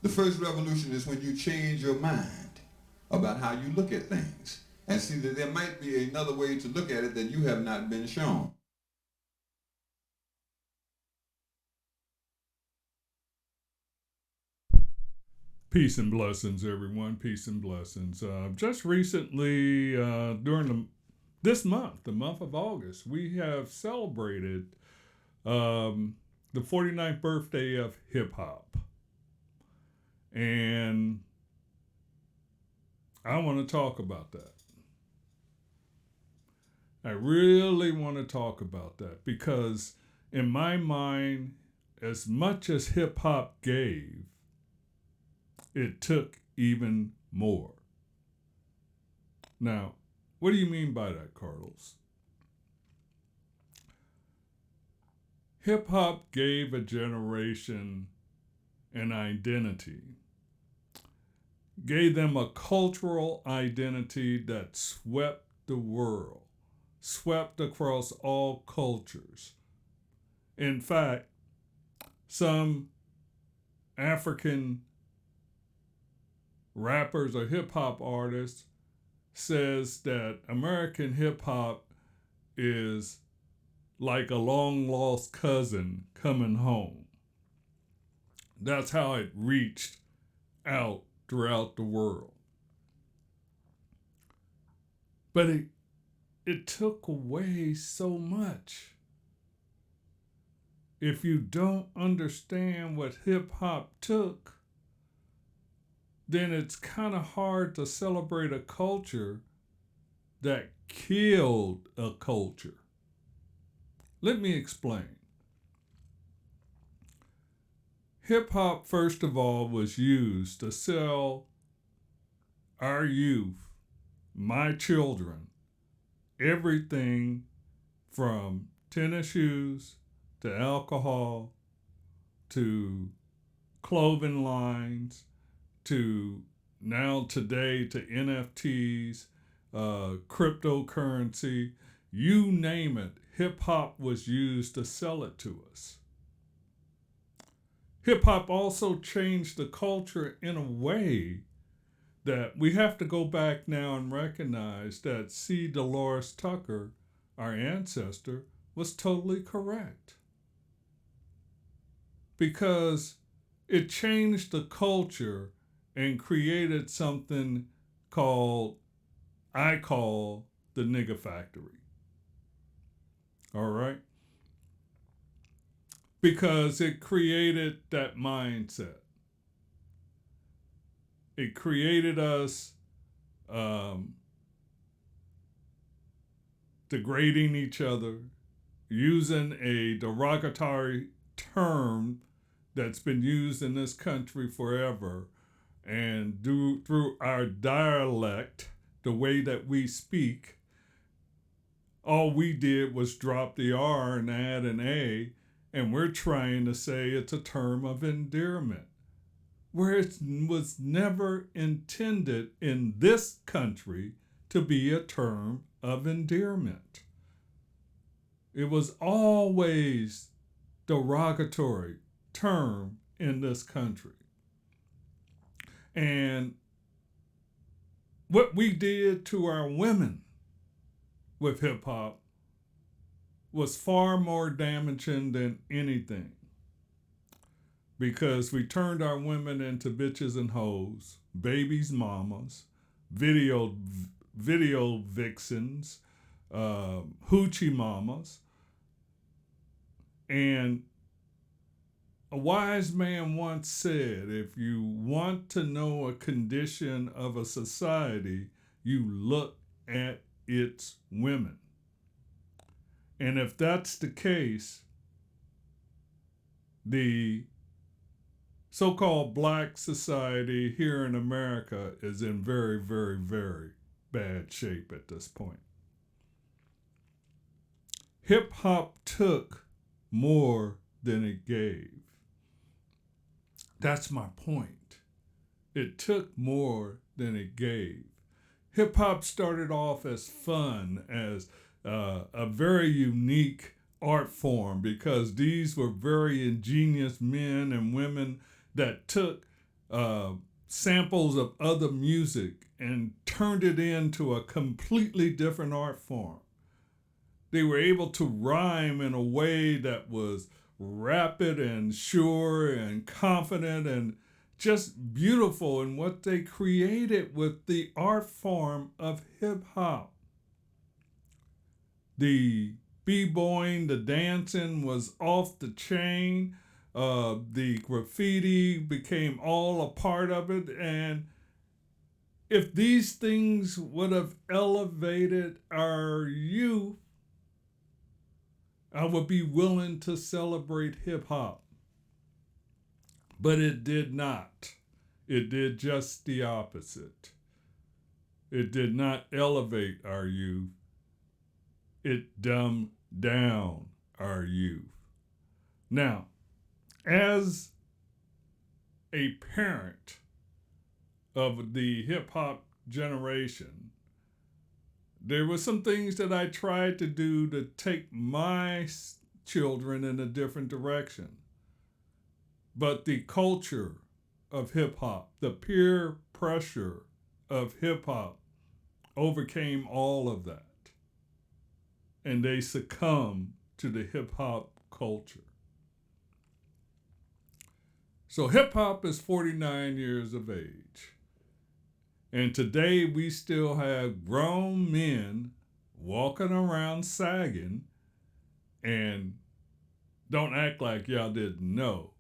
The first revolution is when you change your mind about how you look at things and see that there might be another way to look at it that you have not been shown. Peace and blessings, everyone. Peace and blessings. Just recently, during this month, the month of August, we have celebrated the 49th birthday of hip hop. And I want to talk about that. I really want to talk about that because, in my mind, as much as hip hop gave, it took even more. Now, what do you mean by that, Carlos? Hip hop gave a generation an identity, gave them a cultural identity that swept the world, swept across all cultures. In fact, some African rappers or hip hop artists says that American hip hop is like a long lost cousin coming home. That's how it reached out throughout the world. But it took away so much. If you don't understand what hip hop took, then it's kind of hard to celebrate a culture that killed a culture. Let me explain. Hip hop, first of all, was used to sell our youth, my children, everything from tennis shoes to alcohol to clothing lines to now today to NFTs, cryptocurrency, you name it. Hip hop was used to sell it to us. Hip hop also changed the culture in a way that we have to go back now and recognize that C. Dolores Tucker, our ancestor, was totally correct. Because it changed the culture and created something I call the nigga factory. All right? Because it created that mindset. It created us degrading each other, using a derogatory term that's been used in this country forever, and through our dialect, the way that we speak, all we did was drop the R and add an A, and we're trying to say it's a term of endearment, where it was never intended in this country to be a term of endearment. It was always derogatory term in this country. And what we did to our women with hip hop was far more damaging than anything, because we turned our women into bitches and hoes, babies, mamas, video vixens, hoochie mamas, and a wise man once said, if you want to know a condition of a society, you look at its women. And if that's the case, the so-called black society here in America is in very, very, very bad shape at this point. Hip hop took more than it gave. That's my point. It took more than it gave. Hip hop started off as fun, as a very unique art form, because these were very ingenious men and women that took samples of other music and turned it into a completely different art form. They were able to rhyme in a way that was rapid and sure and confident and just beautiful in what they created with the art form of hip hop. The b-boying, the dancing was off the chain. The graffiti became all a part of it. And if these things would have elevated our youth, I would be willing to celebrate hip hop. But it did not. It did just the opposite. It did not elevate our youth. It dumbed down our youth. Now, as a parent of the hip hop generation, there were some things that I tried to do to take my children in a different direction. But the culture of hip hop, the peer pressure of hip hop overcame all of that. And they succumbed to the hip hop culture. So hip hop is 49 years of age. And today we still have grown men walking around sagging, and don't act like y'all didn't know.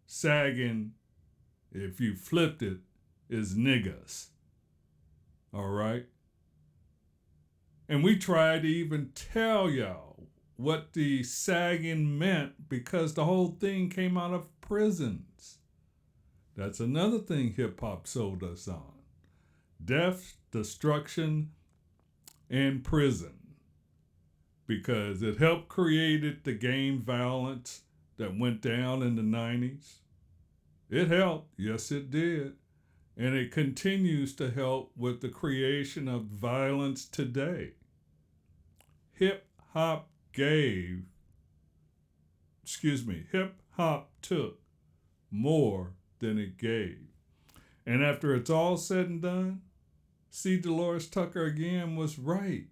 Sagging, if you flipped it, is niggas. All right? And we tried to even tell y'all what the sagging meant because the whole thing came out of prisons. That's another thing hip hop sold us on. Death, destruction, and prison. Because it helped create the gang violence that went down in the 90s. It helped, yes it did. And it continues to help with the creation of violence today. Hip hop took more than it gave. And after it's all said and done, C. Dolores Tucker again was right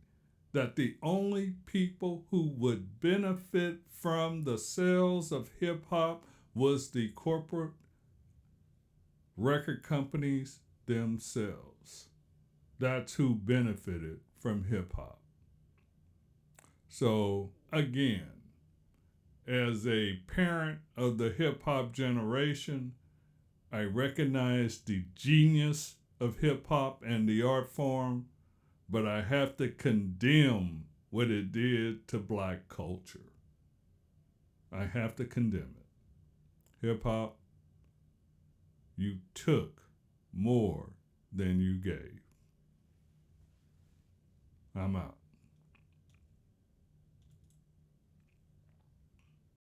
that the only people who would benefit from the sales of hip hop was the corporate record companies themselves. That's who benefited from hip hop. So again, as a parent of the hip hop generation, I recognize the genius of hip hop and the art form, but I have to condemn what it did to black culture. I have to condemn it. Hip hop, you took more than you gave. I'm out.